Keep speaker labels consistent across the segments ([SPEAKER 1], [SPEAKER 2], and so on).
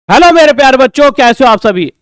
[SPEAKER 1] Hello मेरे प्यारे बच्चों, कैसे हो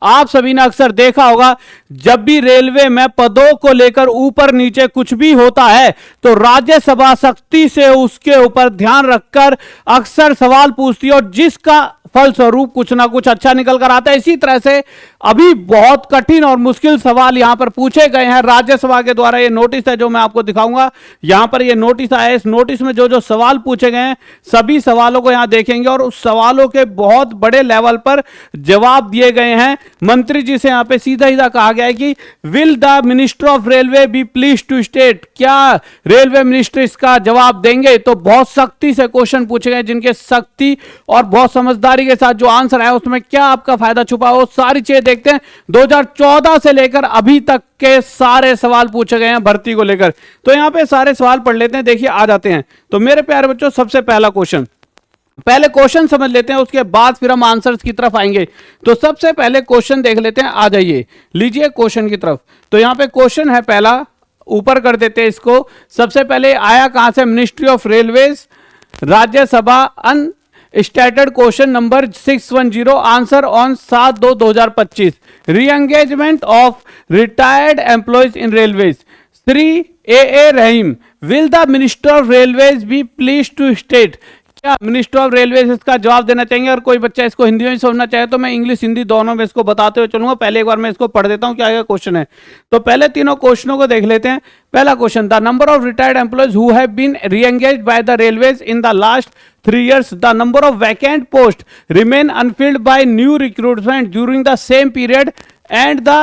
[SPEAKER 1] आप सभी ने अक्सर देखा होगा जब भी रेलवे में पदों को लेकर ऊपर नीचे कुछ भी होता है तो राज्यसभा सख्ती से उसके ऊपर ध्यान रखकर अक्सर सवाल पूछती है और जिसका फलस्वरूप कुछ ना कुछ अच्छा निकल कर आता है। इसी तरह से अभी बहुत कठिन और मुश्किल सवाल यहां पर पूछे गए हैं राज्यसभा के द्वारा। ये नोटिस है जो मैं आपको दिखाऊंगा। यहां पर ये नोटिस आया है, इस नोटिस में जो जो सवाल पूछे गए हैं सभी सवालों को यहां देखेंगे और उस सवालों के बहुत बड़े लेवल पर जवाब दिए गए हैं। मंत्री जी से यहां पे सीधा सीधा कहा गया है कि will the minister of railway be please to state, क्या रेलवे मिनिस्टर इसका जवाब देंगे। तो बहुत सख्ती से क्वेश्चन पूछे गए जिनके सख्ती और बहुत समझदारी के साथ जो आंसर है उसमें क्या आपका फायदा छुपा हो, सारी चीजें देखते हैं। 2014 से लेकर अभी तक के सारे सवाल पूछे गए हैं भर्ती को लेकर। तो यहां पे सारे सवाल पढ़ लेते हैं, देखिए आ जाते हैं। तो मेरे प्यारे बच्चों, सबसे पहला क्वेश्चन, पहले क्वेश्चन समझ लेते हैं, उसके बाद फिर हम आंसर्स की तरफ आएंगे। तो सबसे पहले क्वेश्चन देख लेते हैं, आ जाइए लीजिए क्वेश्चन की तरफ। तो यहां पे क्वेश्चन है पहला, ऊपर कर देते हैं इसको। सबसे पहले आया कहां से, ministry of railways, Rajya Sabha, unstarred question number 610, answer on 7/2/2025, re-engagement of retired employees in railways. Shri A Rahim, will the minister of railways be please to state, क्या मिनिस्टर ऑफ रेलवेज इसका जवाब देना चाहेंगे। और कोई बच्चा इसको हिंदी में समझना चाहे तो मैं इंग्लिश हिंदी दोनों में इसको बताते हुए चलूंगा। पहले एक बार मैं इसको पढ़ देता हूं क्या क्वेश्चन है। तो पहले तीनों क्वेश्चनों को देख लेते हैं। पहला question, the number of retired employees who have been reengaged by the railways in the last 3 years, the number of vacant posts remain unfilled by new recruitment during the same period, and the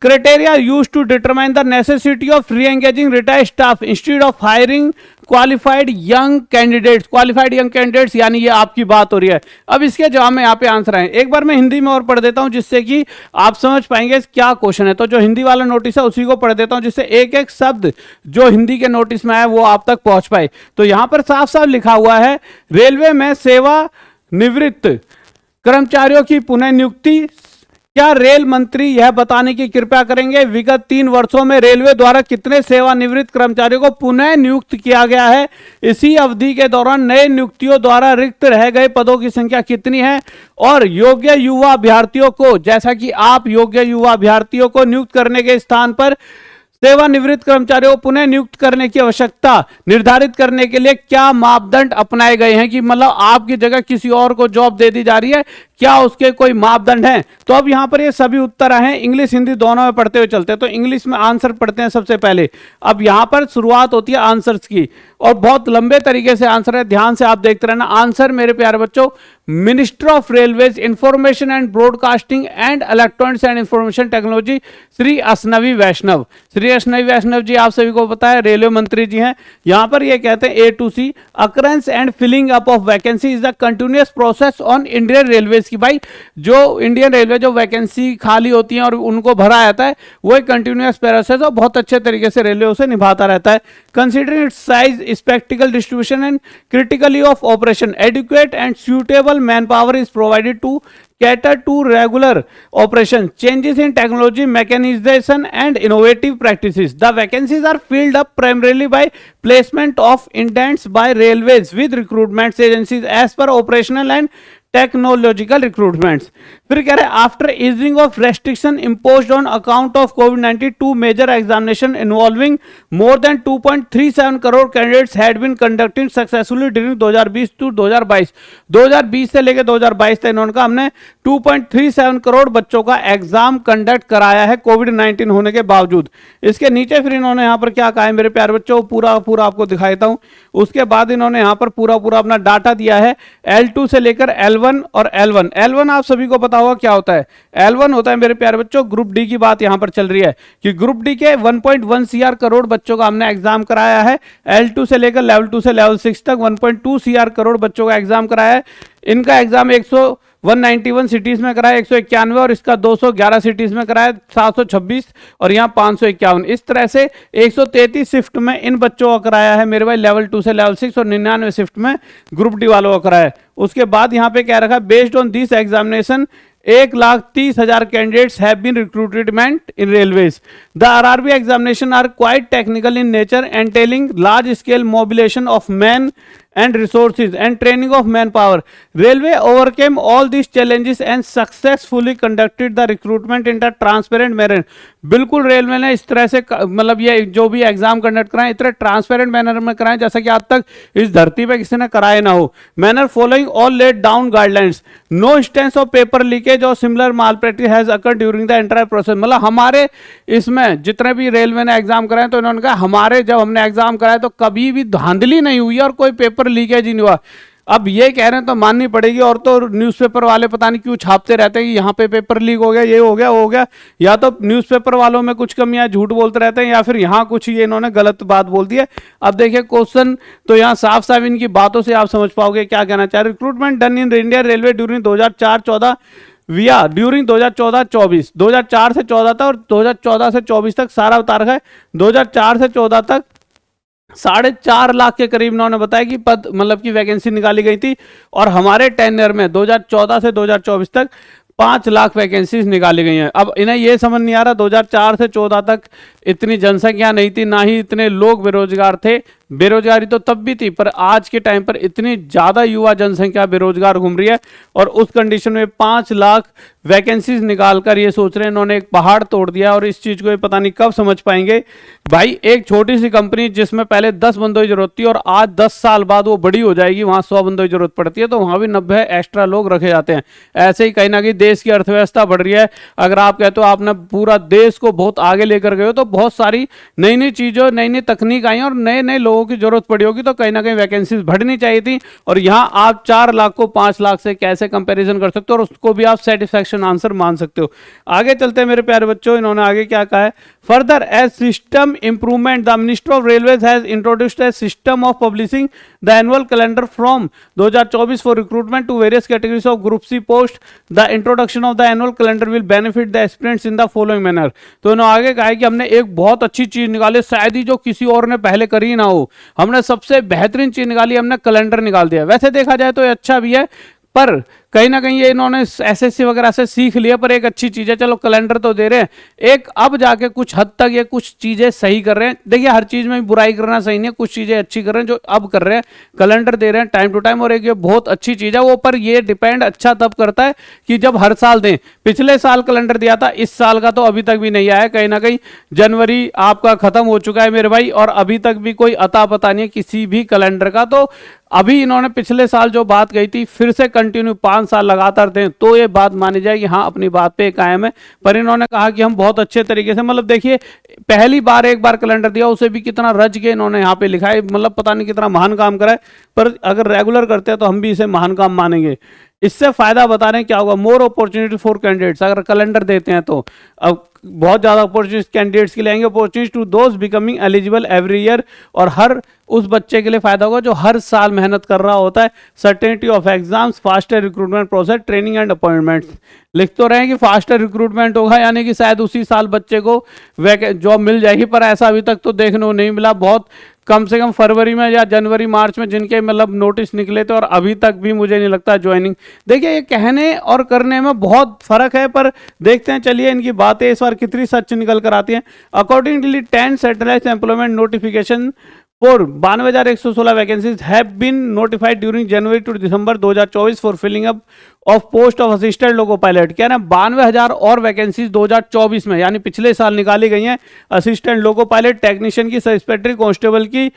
[SPEAKER 1] criteria used to determine the necessity of re-engaging retired staff instead of hiring qualified young candidates. Qualified young candidates यानी ये आपकी बात हो रही है। अब इसके जवाब में यहाँ पे आंसर है, एक बार मैं हिंदी में और पढ़ देता हूं जिससे कि आप समझ पाएंगे क्या क्वेश्चन है। तो जो हिंदी वाला नोटिस है उसी को पढ़ देता हूं जिससे एक एक शब्द जो हिंदी के नोटिस में है वो आप तक पहुंच पाए। तो यहां पर साफ साफ लिखा हुआ है, रेलवे में सेवा निवृत्त कर्मचारियों की पुनः नियुक्ति। क्या रेल मंत्री यह बताने की कृपया करेंगे विगत 3 वर्षों में रेलवे द्वारा कितने सेवानिवृत्त कर्मचारियों को पुनः नियुक्त किया गया है। इसी अवधि के दौरान नए नियुक्तियों द्वारा रिक्त रह गए पदों की संख्या कितनी है। और योग्य युवा अभ्यर्थियों को, जैसा कि आप योग्य युवा अभ्यर्थियों को नियुक्त करने के स्थान पर सेवानिवृत्त कर्मचारियों को पुनः नियुक्त करने की आवश्यकता निर्धारित करने के लिए क्या मापदंड अपनाए गए हैं। कि मतलब आपकी जगह किसी और को जॉब दे दी जा रही है, क्या उसके कोई मापदंड हैं। तो अब यहां पर ये सभी उत्तर हैं, इंग्लिश हिंदी दोनों में पढ़ते हुए चलते हैं। तो इंग्लिश में आंसर पढ़ते हैं सबसे पहले। अब यहां पर शुरुआत होती है आंसर्स की और बहुत लंबे तरीके से आंसर है, ध्यान से आप देखते रहना। आंसर मेरे प्यारे बच्चों, minister of railways information and broadcasting and electronics and information technology, Shri Ashwini Vaishnaw. Shri Ashwini Vaishnaw ji आप सभी को पता है रेलवे मंत्री जी हैं। यहां पर ये कहते हैं A to C, occurrence and filling up of vacancy is the continuous process on Indian railways. की भाई जो इंडियन रेलवे जो वैकेंसी खाली होती है और उनको भरा जाता है वो एक कंटिन्यूअस प्रोसेस और बहुत अच्छे तरीके से रेलवे उसे निभाता रहता है। Considering it's size, spectacled distribution and critically of operation, adequate and suitable manpower is provided to cater to regular operation, changes in technology, mechanization and innovative practices. The vacancies are filled up primarily by placement of indents by railways with recruitment agencies as per operational and technological recruitments. फिर कह रहे हैं after easing of restriction imposed on account of कोविड-19 2 major examination involving more than 2.37 crore candidates had been conducted successfully during 2020 to 2022। 2020 से लेकर 2022 तक इन्होंने कहा हमने 2.37 करोड़ बच्चों का एग्जाम कंडक्ट कराया है कोविड-19 होने के बावजूद। इसके नीचे फिर इन्होंने यहां पर क्या कहा है मेरे प्यारे बच्चों, पूरा पूरा आपको दिखा देता हूं। उसके बाद इन्होंने यहां पर पूरा पूरा अपना डाटा दिया है L2 से लेकर L1 और L1 आप सभी को पता होगा क्या होता है। L1 होता है मेरे प्यारे बच्चों ग्रुप डी की बात यहां पर चल रही है कि ग्रुप डी के 1.1 CR करोड़ बच्चों का हमने एग्जाम कराया है। L2 से लेकर लेवल 2 से लेवल 6 तक 1.2 CR करोड़ बच्चों का एग्जाम कराया है। इनका एग्जाम 191 सिटीज में कराया 191 और इसका 211 सिटीज में कराया 726 और यहाँ 551। इस तरह से 133 शिफ्ट में इन बच्चों को कराया है मेरे भाई लेवल 2 से लेवल 6 और 99 शिफ्ट में ग्रुप डी वालों को कराया है। उसके बाद यहाँ पे क्या रखा है, based on this examination 1,30,000 candidates have been recruitment in railways. The RRB examination are quite technical in nature, entailing large scale mobilization of men and resources and training of manpower. Railway overcame all these challenges and successfully conducted the recruitment in a transparent manner. बिल्कुल railway ने इस तरह से मतलब ये जो भी exam conduct कराएं इतने ट्रांसपेरेंट मैनर में कराएं जैसा कि आज तक इस धरती पे किसी ने कराए ना हो. Manner following all laid down guidelines. No instance of paper leakage और similar malpractice has occurred during the entire process. मतलब हमारे इसमें जितने भी रेलवे ने एग्जाम कराए तो इन्होंने कहा हमारे जब हमने एग्जाम कराए तो कभी भी धांधली नहीं हुई और कोई पेपर लीकेज ही नहीं हुआ. अब ये कह रहे हैं तो माननी पड़ेगी. और तो न्यूज़पेपर वाले पता नहीं क्यों छापते रहते हैं कि यहाँ पे पेपर लीक हो गया, ये हो गया, वो हो गया. या तो न्यूज़पेपर वालों में कुछ कमियां झूठ बोलते रहते हैं या फिर यहाँ कुछ ये इन्होंने गलत बात बोल दी है. अब देखिए क्वेश्चन तो यहाँ साफ साफ इनकी बातों से आप समझ पाओगे क्या कहना चाह रहे. Recruitment done in Indian railway during 2004-14 विया ड्यूरिंग 2014-24. 2004 से 14 तक और 2014 से 24 तक सारा बता रखा है. 2004 से 14 तक 4.5 लाख के करीब इन्होंने बताया कि पद मतलब की वैकेंसी निकाली गई थी. और हमारे टेन्योर में 2014 से 2024 तक 5 लाख वैकेंसीज निकाली गई हैं. अब इन्हें यह समझ नहीं आ रहा 2004 से 14 तक इतनी जनसंख्या नहीं थी, ना ही इतने लोग बेरोजगार थे. बेरोजगारी तो तब भी थी पर आज के टाइम पर इतनी ज़्यादा युवा जनसंख्या बेरोजगार घूम रही है और उस कंडीशन में 5 लाख वैकेंसीज निकालकर ये सोच रहे हैं इन्होंने एक पहाड़ तोड़ दिया. और इस चीज़ को ये पता नहीं कब समझ पाएंगे. भाई एक छोटी सी कंपनी जिसमें पहले 10 बंदों की जरूरत थी और आज 10 साल बाद वो बड़ी हो जाएगी, वहाँ 100 बंदों की जरूरत पड़ती है तो वहाँ भी 90 एक्स्ट्रा लोग रखे जाते हैं. ऐसे ही कहीं ना कहीं देश की अर्थव्यवस्था बढ़ रही है. अगर आप कहते हो आपने पूरा देश को बहुत आगे लेकर गए हो तो बहुत सारी नई नई चीज़ों नई नई तकनीक आई और नए नए लोगों की जरूरत पड़ी होगी तो कहीं ना कहीं वैकेंसीज बढ़नी चाहिए थी. और यहाँ आप 4 लाख को 5 लाख से कैसे कंपैरिजन कर सकते हो और उसको भी आप सेटिस्फैक्शन आंसर मान सकते हो. आगे चलते हैं मेरे प्यारे बच्चों. इन्होंने आगे क्या कहा है. Further as system improvement the ministry of railways has introduced a system of publishing the annual calendar from 2024 for recruitment to various categories of group C post. The introduction of the annual calendar will benefit the aspirants in the following manner. तो इन्होंने आगे कहा है कि हमने एक बहुत अच्छी चीज निकाली, शायद ही जो किसी और ने पहले करी ना हो. हमने सबसे बेहतरीन चीज निकाली, हमने कैलेंडर निकाल दिया. वैसे देखा जाए तो ये अच्छा भी है पर कहीं ना कहीं ये इन्होंने एसएससी वगैरह से सीख लिया. पर एक अच्छी चीज़ है, चलो कैलेंडर तो दे रहे हैं. एक अब जाके कुछ हद तक ये कुछ चीज़ें सही कर रहे हैं. देखिए हर चीज़ में बुराई करना सही नहीं है, कुछ चीज़ें अच्छी कर रहे हैं जो अब कर रहे हैं. कैलेंडर दे रहे हैं टाइम टू टाइम और एक ये बहुत अच्छी चीज़ है. वो पर ये डिपेंड अच्छा तब करता है कि जब हर साल दें. पिछले साल कैलेंडर दिया था, इस साल का तो अभी तक भी नहीं आया. कहीं ना कहीं जनवरी आपका खत्म हो चुका है मेरे भाई और अभी तक भी कोई अता पता नहीं है किसी भी कैलेंडर का. तो अभी इन्होंने पिछले साल जो बात कही थी फिर से कंटिन्यू 5 साल लगातार दें तो ये बात मानी जाएगी. हाँ अपनी बात पे कायम है. पर इन्होंने कहा कि हम बहुत अच्छे तरीके से मतलब देखिए पहली बार एक बार कैलेंडर दिया उसे भी कितना रच के इन्होंने यहाँ पे लिखा है. मतलब पता नहीं कितना महान काम करा है. पर अगर रेगुलर करते हैं तो हम भी इसे महान काम मानेंगे. इससे फायदा बता रहे हैं क्या होगा. More opportunity for candidates. अगर कैलेंडर देते हैं तो अब बहुत ज़्यादा अपॉर्चुनिटी कैंडिडेट्स के लिए आएंगे. Opportunity to those becoming eligible every year. और हर उस बच्चे के लिए फायदा होगा जो हर साल मेहनत कर रहा होता है. Certainty of exams, faster recruitment process, training and appointments. लिख तो रहे हैं कि फास्टर रिक्रूटमेंट होगा यानी कि शायद उसी साल बच्चे को जॉब मिल जाएगी. पर ऐसा अभी तक तो देखने को नहीं मिला. बहुत कम से कम फरवरी में या जनवरी मार्च में जिनके मतलब नोटिस निकले थे और अभी तक भी मुझे नहीं लगता ज्वाइनिंग. देखिए ये कहने और करने में बहुत फर्क है. पर देखते हैं चलिए इनकी बातें इस बार कितनी सच निकल कर आती हैं. Accordingly 10 satellite employment notification for 92,116 vacancies have been notified during January to December 2024 for filling up of post of assistant loco pilot. क्या ना 92,000 और वैकेंसीज 2024 में यानी पिछले साल निकाली गई हैं. असिस्टेंट लोको पायलट, टेक्नीशियन की, सस्पेक्टरी कांस्टेबल की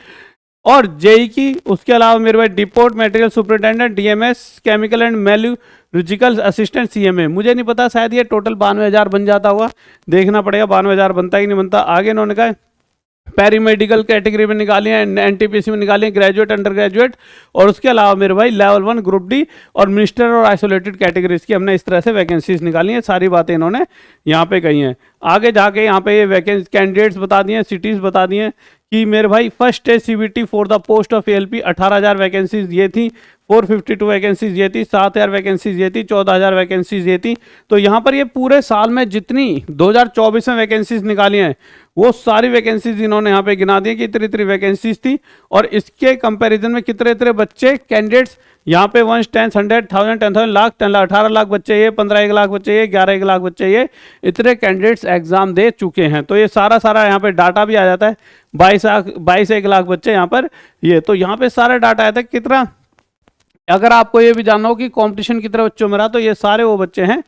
[SPEAKER 1] और जेई की. उसके अलावा मेरे भाई depot material superintendent, DMS, chemical and metallurgical assistant, CMA. मुझे नहीं पता शायद ये टोटल 92,000 बन जाता होगा. देखना पड़ेगा 92,000 बनता ही नहीं बनता. आगे इन्होंने कहा पैरीमेडिकल कैटेगरी में निकाली है, एनटीपीसी में निकाली है, ग्रेजुएट, अंडर ग्रेजुएट और उसके अलावा मेरे भाई लेवल 1 ग्रुप डी और मिनिस्टर और आइसोलेटेड कैटेगरीज की हमने इस तरह से वैकेंसीज निकाली हैं. सारी बातें इन्होंने यहाँ पे कही हैं. आगे जाके यहाँ पे ये वैकेंसी कैंडिडेट्स बता दिए, सिटीज़ बता दिए कि मेरे भाई first stage CBT for the post of ALP 18,000 vacancies ये थी, 452 वैकेंसीज ये थी, 7,000 वैकेंसीज ये थी, 14,000 वैकेंसीज ये थी. तो यहाँ पर ये पूरे साल में जितनी 2024 में वैकेंसीज निकाली हैं वो सारी वैकेंसीज इन्होंने यहाँ पे गिना दी कि इतनी इतनी वैकेंसीज थी और इसके कंपैरिजन में कितने इतने बच्चे कैंडिडेट्स यहाँ पे 1 10 100 1000 10,000 लाख 10 लाख 18 लाख बच्चे ये, 15 1 लाख बच्चे ये, 11 1 लाख बच्चे ये, इतने कैंडिडेट्स एग्जाम दे चुके हैं। तो ये सारा यहाँ पे डाटा भी आ जाता है। 22 1 लाख बच्चे यहाँ पर ये, तो यहाँ पे सारा डाटा आता है कितना। अगर आपको ये भी जानना हो कि कंपटीशन कितने बच्चों में रहा, तो ये सारे वो बच्चे हैं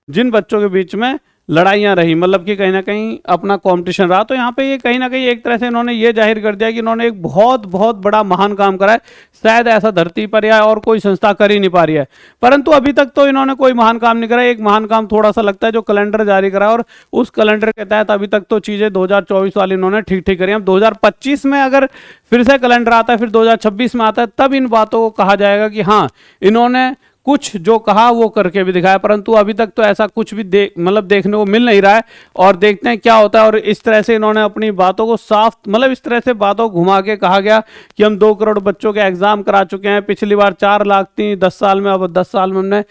[SPEAKER 1] जिन बच्चों के बीच में लड़ाइयाँ रही, मतलब कि कहीं ना कहीं अपना कंपटीशन रहा। तो यहाँ पे ये कहीं ना कहीं एक तरह से इन्होंने ये जाहिर कर दिया कि इन्होंने एक बहुत बहुत बड़ा महान काम करा है। शायद ऐसा धरती पर या और कोई संस्था कर ही नहीं पा रही है। परंतु अभी तक तो इन्होंने कोई महान काम नहीं करा। एक महान काम थोड़ा सा लगता है जो कैलेंडर जारी करा, और उस कैलेंडर के तहत अभी तक तो चीज़ें 2024 वाली इन्होंने ठीक ठीक करी। अब 2025 में अगर फिर से कैलेंडर आता है, फिर 2026 में आता है, तब इन बातों को कहा जाएगा कि हाँ इन्होंने कुछ जो कहा वो करके भी दिखाया। परंतु अभी तक तो ऐसा कुछ भी देखने को मिल नहीं रहा है। और देखते हैं क्या होता है। और इस तरह से इन्होंने अपनी बातों को साफ, मतलब इस तरह से बातों को घुमा के कहा गया कि हम 2 करोड़ बच्चों के एग्जाम करा चुके हैं, पिछली बार 4 लाख थी 10 साल में, अब 10 साल में हमने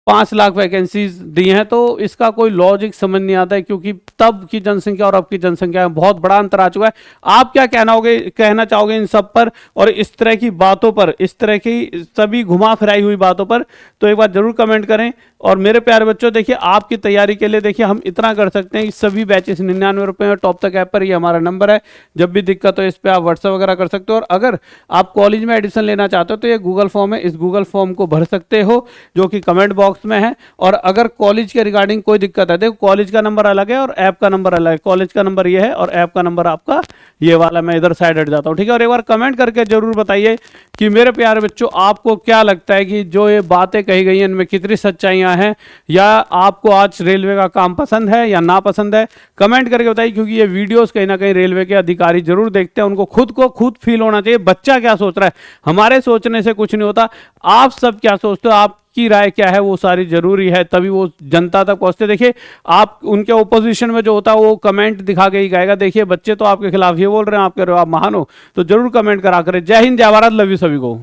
[SPEAKER 1] 5 लाख वैकेंसीज दी हैं। तो इसका कोई लॉजिक समझ नहीं आता है, क्योंकि तब की जनसंख्या और अब की जनसंख्या में बहुत बड़ा अंतर आ चुका है। आप क्या कहना चाहोगे इन सब पर और इस तरह की बातों पर, इस तरह की सभी घुमा फिराई हुई बातों पर? तो एक बार जरूर कमेंट करें। और मेरे प्यारे बच्चों, देखिए आपकी तैयारी के लिए देखिए हम इतना कर सकते हैं कि सभी बैचेस 99 रुपये में टॉप तक ऐप पर, ये हमारा नंबर है। जब भी दिक्कत हो इस पर आप व्हाट्सएप वगैरह कर सकते हो। और अगर आप कॉलेज में एडमिशन लेना चाहते हो तो ये गूगल फॉर्म है, इस गूगल फॉर्म को भर सकते हो जो कि कमेंट बॉक्स में है। और अगर कॉलेज के रिगार्डिंग कोई दिक्कत है, देखो कॉलेज का नंबर अलग है और ऐप का नंबर अलग है। कॉलेज का नंबर ये है और ऐप का नंबर आपका ये वाला, मैं इधर साइड हट जाता हूँ, ठीक है। और एक बार कमेंट करके जरूर बताइए कि मेरे प्यारे बच्चों आपको क्या लगता है कि जो ये बातें कही गई हैं इनमें कितनी सच्चाइयाँ हैं, या आपको आज रेलवे का काम पसंद है या ना पसंद है। कमेंट करके बताइए, क्योंकि ये वीडियोस कहीं ना कहीं रेलवे के अधिकारी जरूर देखते हैं। उनको खुद फील होना चाहिए बच्चा क्या सोच रहा है। हमारे सोचने से कुछ नहीं होता, आप सब क्या सोचते हो, आपकी राय क्या है, वो सारी जरूरी है, तभी वो जनता तक पहुंचते। देखिए आप उनके ओपोजिशन में जो होता है वो कमेंट दिखा के ही गाएगा, देखिए बच्चे तो आपके खिलाफ ये बोल रहे हैं, आप कह रहे हो आप महान हो, तो जरूर कमेंट करा करें। जय हिंद, जय भारत, लव यू सभी को।